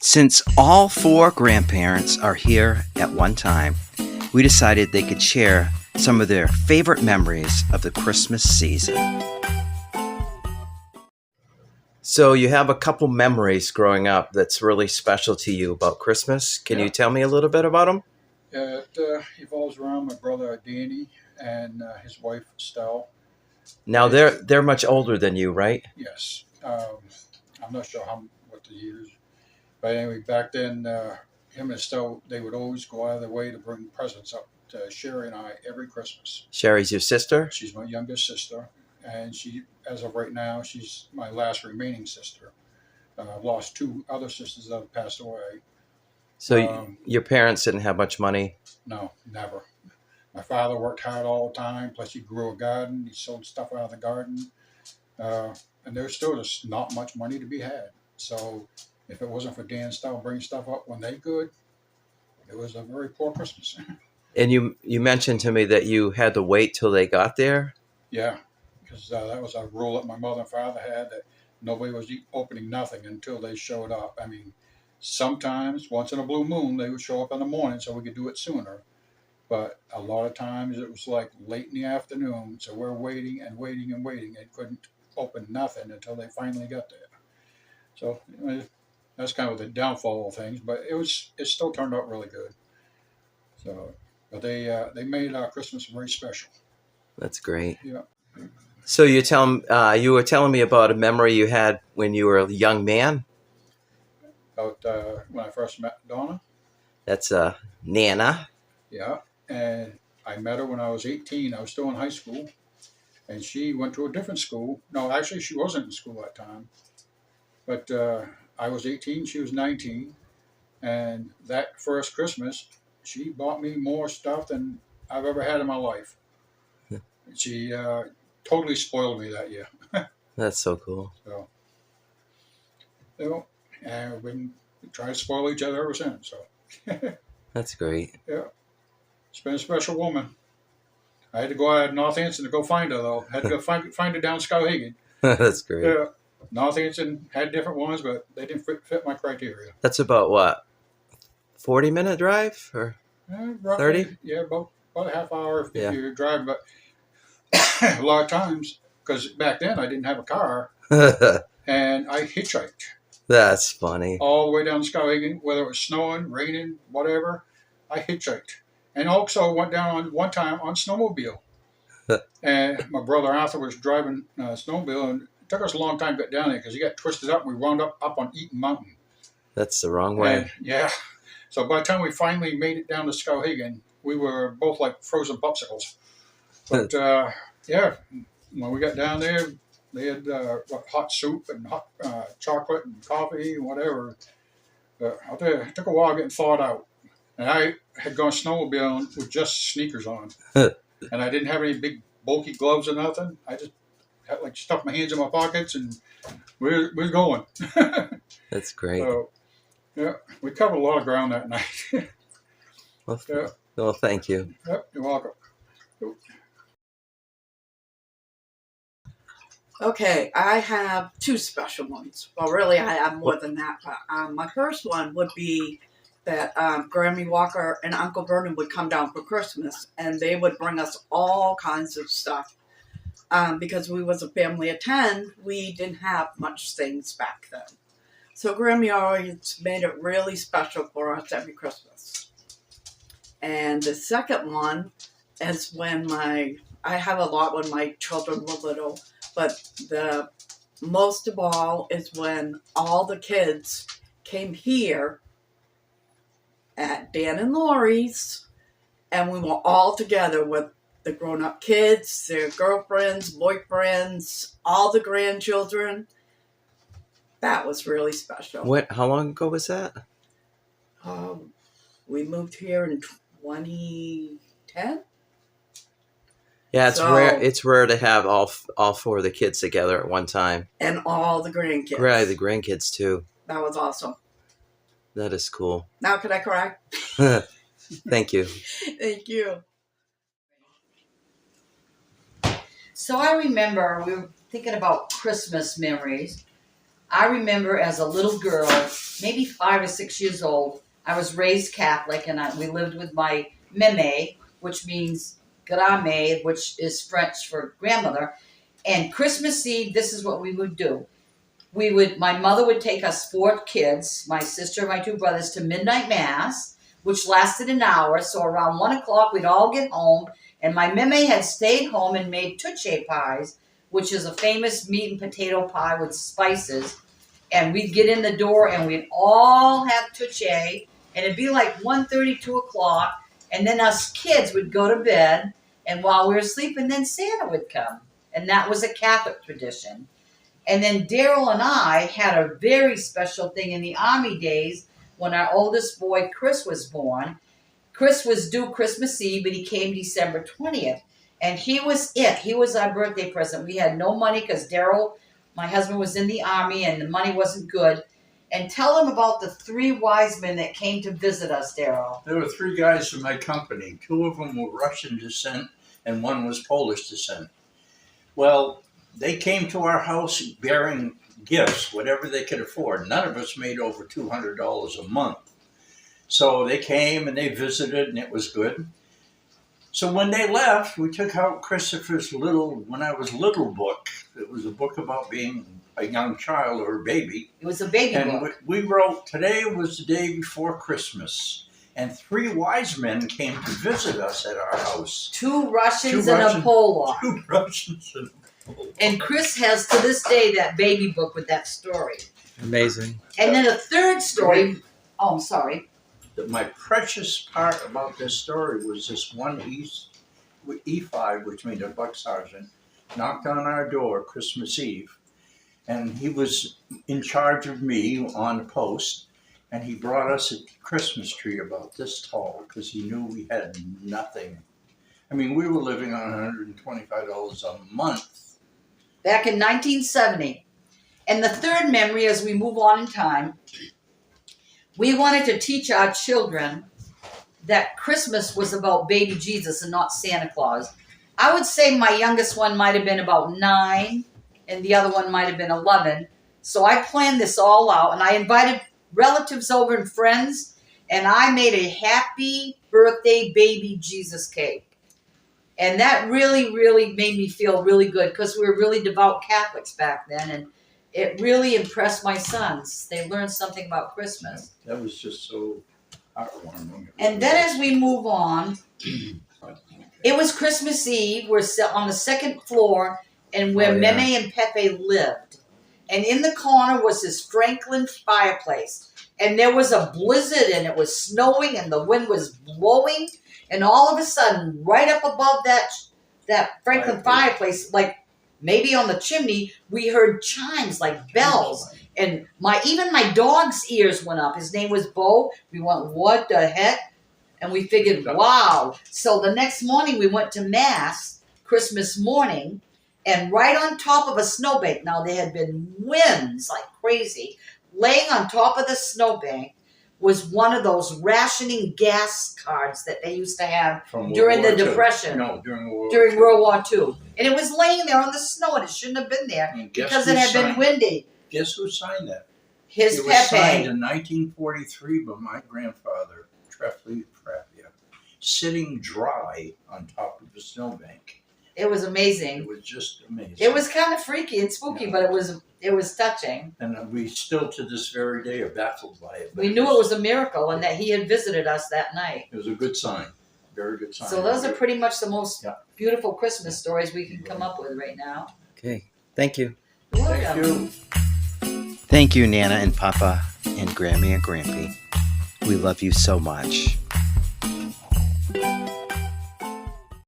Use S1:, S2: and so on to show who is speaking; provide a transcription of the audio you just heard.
S1: Since all four grandparents are here at one time, we decided they could share some of their favorite memories of the Christmas season. So, you have a couple memories growing up that's really special to you about Christmas. Can you tell me a little bit about them?
S2: It evolves around my brother Danny and his wife Estelle.
S1: Now, they're much older than you, right?
S2: Yes, I'm not sure what the years, but anyway, back then, him and Estelle they would always go out of their way to bring presents up to Sherry and I every Christmas.
S1: Sherry's your sister?
S2: She's my youngest sister, and as of right now, she's my last remaining sister. I've lost two other sisters that have passed away.
S1: So,
S2: Um,
S1: your parents didn't have much money?
S2: no, never. My father worked hard all the time. Plus, he grew a garden. He sold stuff out of the garden, uh, and there's still just not much money to be had. So, if it wasn't for Dan Style bringing stuff up when they could, it was a very poor Christmas.
S1: And you mentioned to me that you had to wait till they got there?
S2: Yeah, because that was a rule that my mother and father had that nobody was opening nothing until they showed up. I mean, sometimes once in a blue moon they would show up in the morning so we could do it sooner. But a lot of times it was like late in the afternoon, so we're waiting and waiting and waiting and couldn't open nothing until they finally got there. So that's kind of the downfall of things, but it still turned out really good. So, but they made Christmas very special.
S1: That's great.
S2: Yeah.
S1: So you were telling me about a memory you had when you were a young man.
S2: About when I first met Donna.
S1: That's Nana.
S2: Yeah, and I met her when I was 18. I was still in high school, and she went to a different school. No, actually, she wasn't in school at that time. But I was 18, she was 19, and that first Christmas, she bought me more stuff than I've ever had in my life. She totally spoiled me that year.
S1: That's so cool.
S2: So, and we've been trying to spoil each other ever since. So,
S1: That's great.
S2: yeah, she's been a special woman. I had to go out of North Anson to go find her, though. Had to go find her down Skowhegan.
S1: That's great.
S2: Yeah, North Anson had different ones, but they didn't fit my criteria.
S1: That's about what? 40-minute drive or
S2: Roughly,
S1: 30?
S2: yeah, about a half hour if
S1: Yeah.
S2: you're driving. But a lot of times, because back then I didn't have a car, and I hitchhiked
S1: That's funny.
S2: all the way down to Skowhegan, whether it was snowing, raining, whatever. I hitchhiked, and also went down on one time on snowmobile. And my brother Arthur was driving a snowmobile, and it took us a long time to get down there because he got twisted up. And we wound up on Eaton Mountain.
S1: That's the wrong way.
S2: And, yeah. So by the time we finally made it down to Skowhegan, we were both like frozen popsicles. But yeah, when we got down there, they had hot soup and hot chocolate and coffee and whatever. But I'll tell you, it took a while getting thawed out. And I had gone snowmobiling with just sneakers on. And I didn't have any big bulky gloves or nothing. I just had like stuffed my hands in my pockets and we're going.
S1: That's great.
S2: So, yeah, we covered a lot of ground that night.
S1: Well,
S2: Yeah.
S1: well, thank you.
S2: Yep, you're welcome.
S3: Okay, I have two special ones. Well, really, I have more than that. But my first one would be that Grammy Walker and Uncle Vernon would come down for Christmas, and they would bring us all kinds of stuff. Because we was a family of 10, we didn't have much things back then. So Grammy always made it really special for us every Christmas. And the second one is when I have a lot when my children were little, but the most of all is when all the kids came here at Dan and Lori's, and we were all together with the grown-up kids, their girlfriends, boyfriends, all the grandchildren. That was really special.
S1: How long ago was that?
S3: We moved here in 2010.
S1: Yeah, it's
S3: So-
S1: rare. It's rare to have all four of the kids together at one time.
S3: And all the grandkids.
S1: Right, the grandkids too.
S3: That was awesome.
S1: That is cool.
S3: Now can I cry?
S1: Thank you.
S3: Thank you.
S4: So I remember we were thinking about Christmas memories. I remember as a little girl, maybe 5 or 6 years old, I was raised Catholic, and we lived with my meme, which means grame, which is French for grandmother. And Christmas Eve, this is what we would do. My mother would take us 4 kids, my sister and my 2 brothers, to midnight mass, which lasted an hour. So around 1 o'clock, we'd all get home. And my meme had stayed home and made touche pies, which is a famous meat and potato pie with spices. And we'd get in the door and we'd all have touche. And it'd be like 1:30, 2 o'clock. And then us kids would go to bed. And while we were sleeping, then Santa would come. And that was a Catholic tradition. And then Daryl and I had a very special thing in the Army days when our oldest boy, Chris, was born. Chris was due Christmas Eve, but he came December 20th. And he was it. He was our birthday present. We had no money because Daryl, my husband, was in the Army and the money wasn't good. And tell them about the 3 wise men that came to visit us, Daryl.
S5: There were 3 guys from my company. 2 of them were Russian descent and 1 was Polish descent. Well, they came to our house bearing gifts, whatever they could afford. None of us made over $200 a month. So they came and they visited, and it was good. So when they left, we took out Christopher's When I Was Little book. It was a book about being a young child or a baby.
S4: It was a baby
S5: And
S4: book.
S5: we wrote, today was the day before Christmas. And 3 wise men came to visit us at our house.
S4: 2 Russians
S5: 2
S4: and
S5: Russian-
S4: a Polak.
S5: 2 Russians and a Polak.
S4: And Chris has, to this day, that baby book with that story.
S1: Amazing.
S4: And then a third story. Oh, I'm sorry.
S5: My precious part about this story was this one E5, which means a buck sergeant, knocked on our door Christmas Eve, and he was in charge of me on post, and he brought us a Christmas tree about this tall because he knew we had nothing. I mean, we were living on $125 a month.
S4: Back in 1970. And the third memory, as we move on in time, we wanted to teach our children that Christmas was about baby Jesus and not Santa Claus. I would say my youngest one might have been about 9 and the other one might have been 11. So I planned this all out and I invited relatives over and friends, and I made a happy birthday baby Jesus cake. And that really, really made me feel really good because we were really devout Catholics back then, and it really impressed my sons. They learned something about Christmas.
S5: That was just so heartwarming.
S4: And then as we move on, it was Christmas Eve. We're on the 2nd floor and where Meme and Pepe lived. And in the corner was this Franklin fireplace. And there was a blizzard and it was snowing and the wind was blowing. And all of a sudden, right up above that Franklin fireplace, like maybe on the chimney, we heard chimes like bells. And even my dog's ears went up. His name was Bo. We went, what the heck? And we figured, wow. So the next morning we went to Mass, Christmas morning, and right on top of a snowbank. Now there had been winds like crazy. Laying on top of the snowbank was one of those rationing gas cards that they used to have during the Depression.
S5: No, during
S4: World War II. And it was laying there on the snow and it shouldn't have been there because it had been windy.
S5: Guess who signed that?
S4: His
S5: It was
S4: Pepe.
S5: signed in 1943 by my grandfather, Treffley Frappia, sitting dry on top of a snowbank.
S4: It was amazing.
S5: It was just amazing.
S4: It was kind of freaky and spooky, but it was touching.
S5: And we still to this very day are baffled by it.
S4: We knew it was a miracle and that he had visited us that night.
S5: It was a good sign. Very good sign.
S4: So those are pretty much the most beautiful Christmas stories we can come up with right now.
S1: Okay. Thank you.
S4: You're
S5: Thank
S4: welcome.
S5: you.
S1: Thank you, Nana and Papa and Grammy and Grampy. We love you so much.